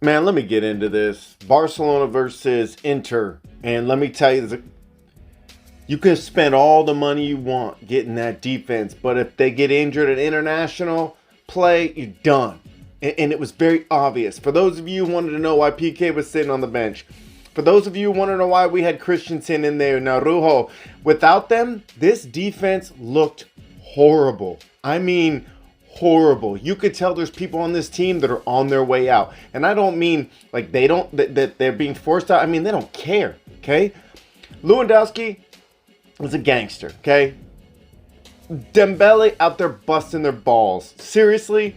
Man, let me get into this. Barcelona versus Inter. And let me tell you, you can spend all the money you want getting that defense, but if they get injured at international play, you're done. And it was very obvious. For those of you who wanted to know why PK was sitting on the bench, for those of you who want to know why we had Christensen in there, Narujo, without them, this defense looked horrible. I mean, horrible. You could tell there's people on this team that are on their way out. And I don't mean like that they're being forced out. I mean, they don't care, okay? Lewandowski was a gangster, okay? Dembele out there busting their balls. Seriously?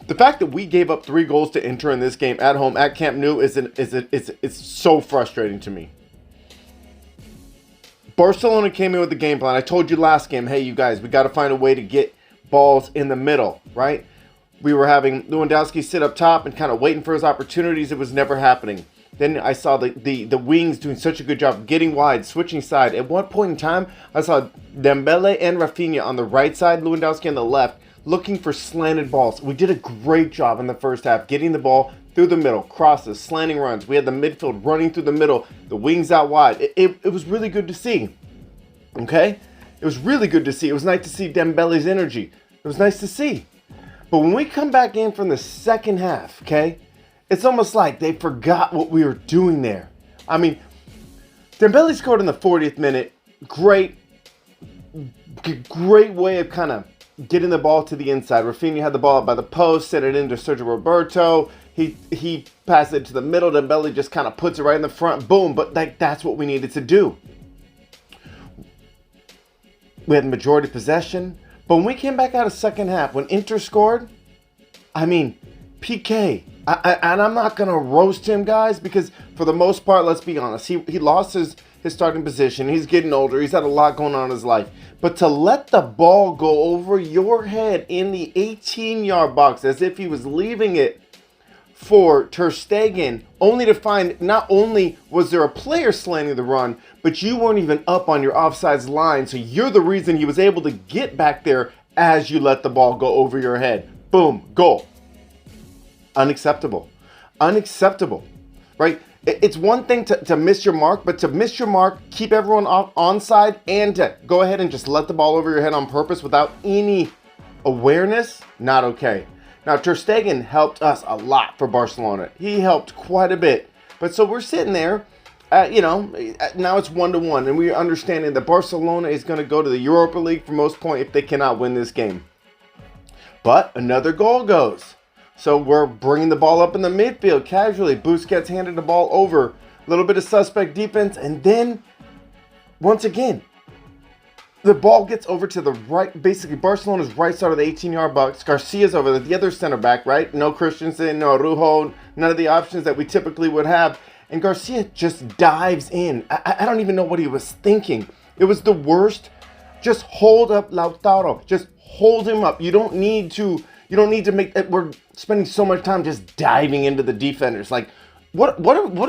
The fact that we gave up 3 goals to Inter in this game at home at Camp Nou is so frustrating to me. Barcelona came in with the game plan. I told you last game, hey, you guys, we got to find a way to get balls in the middle, right? We were having Lewandowski sit up top and kind of waiting for his opportunities. It was never happening. Then I saw the wings doing such a good job getting wide, switching side. At one point in time, I saw Dembele and Rafinha on the right side, Lewandowski on the left, looking for slanted balls. We did a great job in the first half, getting the ball through the middle, crosses, slanting runs. We had the midfield running through the middle, the wings out wide. It was really good to see, okay? It was really good to see. It was nice to see Dembele's energy. It was nice to see. But when we come back in from the second half, okay, it's almost like they forgot what we were doing there. I mean, Dembele scored in the 40th minute. Great way of kind of getting the ball to the inside. Rafinha had the ball up by the post, sent it into Sergio Roberto. He passed it to the middle. Dembele just kind of puts it right in the front. Boom. But that's what we needed to do. We had majority possession. But when we came back out of second half, when Inter scored, I mean, PK. And I'm not going to roast him, guys, because for the most part, let's be honest, he lost his starting position. He's getting older. He's had a lot going on in his life. But to let the ball go over your head in the 18-yard box as if he was leaving it for Ter Stegen, only to find not only was there a player slanting the run, but you weren't even up on your offsides line, so you're the reason he was able to get back there as you let the ball go over your head. Boom, goal. Unacceptable. Unacceptable, right? It's one thing to miss your mark, but to miss your mark, keep everyone onside, and to go ahead and just let the ball over your head on purpose without any awareness, not okay. Now, Ter Stegen helped us a lot for Barcelona. He helped quite a bit. But so we're sitting there, now it's 1-1, and we're understanding that Barcelona is going to go to the Europa League for most part if they cannot win this game. But another goal goes. So we're bringing the ball up in the midfield casually. Busquets handed the ball over. A little bit of suspect defense. And then, once again, the ball gets over to the right, basically Barcelona's right side of the 18-yard box. Garcia's over there, the other center back, right? No Christensen, no Araujo, none of the options that we typically would have. And Garcia just dives in. I don't even know what he was thinking. It was the worst. Just hold up Lautaro. Just hold him up. You don't need to make that. We're spending so much time just diving into the defenders. Like, what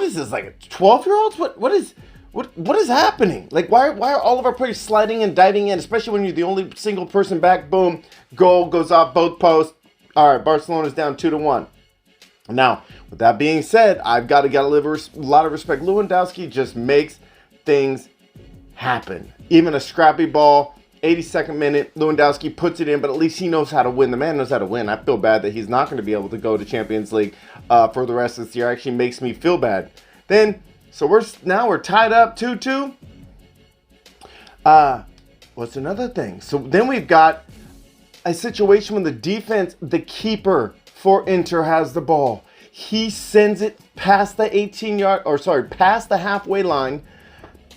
is this? Like a 12-year-olds? What is happening? Like, why are all of our players sliding and diving in, especially when you're the only single person back? Boom, goal goes off both posts. All right, Barcelona's down 2-1. Now, with that being said, I've got to give a lot of respect. Lewandowski just makes things happen. Even a scrappy ball, 82nd minute, Lewandowski puts it in, but at least he knows how to win. The man knows how to win. I feel bad that he's not going to be able to go to Champions League for the rest of this year. Actually makes me feel bad. Then, so we're tied up 2-2. What's another thing? So then we've got a situation when the defense, the keeper for Inter has the ball. He sends it past the past the halfway line.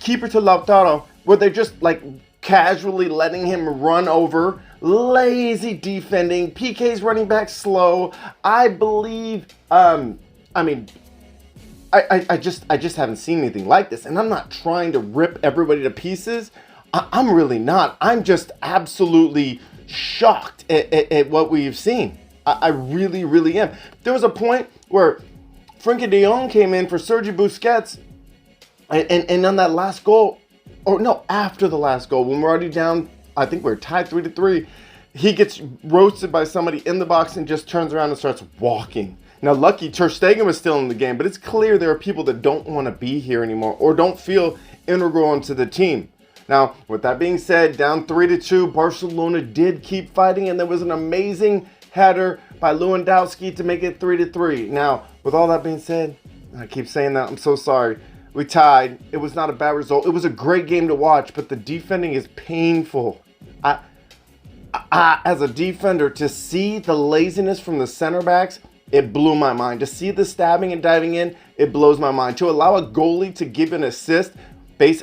Keeper to Lautaro, where they're just like casually letting him run over. Lazy defending. PK's running back slow. I believe, I just haven't seen anything like this. And I'm not trying to rip everybody to pieces. I'm really not. I'm just absolutely shocked at what we've seen. I really, really am. There was a point where Frenkie de Jong came in for Sergi Busquets, and on that last goal, or no, after the last goal, when we're already down, I think we're tied 3-3, he gets roasted by somebody in the box and just turns around and starts walking. Now, lucky Ter Stegen was still in the game, but it's clear there are people that don't want to be here anymore or don't feel integral into the team. Now, with that being said, down 3-2, Barcelona did keep fighting, and there was an amazing header by Lewandowski to make it 3-3. Now, with all that being said, I keep saying that, I'm so sorry. We tied. It was not a bad result. It was a great game to watch, but the defending is painful. As a defender, to see the laziness from the center backs, it blew my mind. To see the stabbing and diving in, it blows my mind. To allow a goalie to give an assist,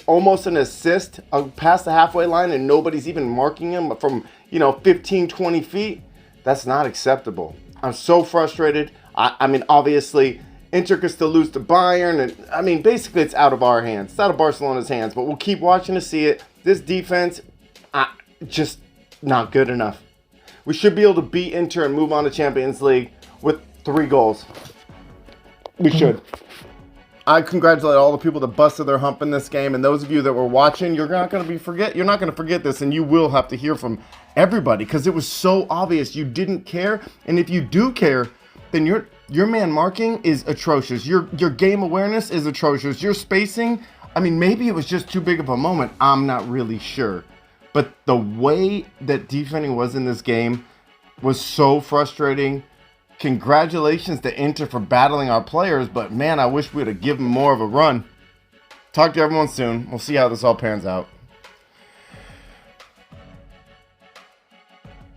almost an assist past the halfway line, and nobody's even marking him from 15, 20 feet, that's not acceptable. I'm so frustrated. I mean, obviously, Inter could still lose to Bayern, and I mean, basically, it's out of our hands. It's out of Barcelona's hands, but we'll keep watching to see it. This defense, just not good enough. We should be able to beat Inter and move on to Champions League with 3 goals. We should. I congratulate all the people that busted their hump in this game, and those of you that were watching, you're not going to forget this, and you will have to hear from everybody because it was so obvious you didn't care. And if you do care, then your man marking is atrocious. Your game awareness is atrocious. Your spacing, I mean, maybe it was just too big of a moment. I'm not really sure. But the way that defending was in this game was so frustrating. Congratulations to Inter for battling our players, but man, I wish we'd have given more of a run. Talk to everyone soon. We'll see how this all pans out.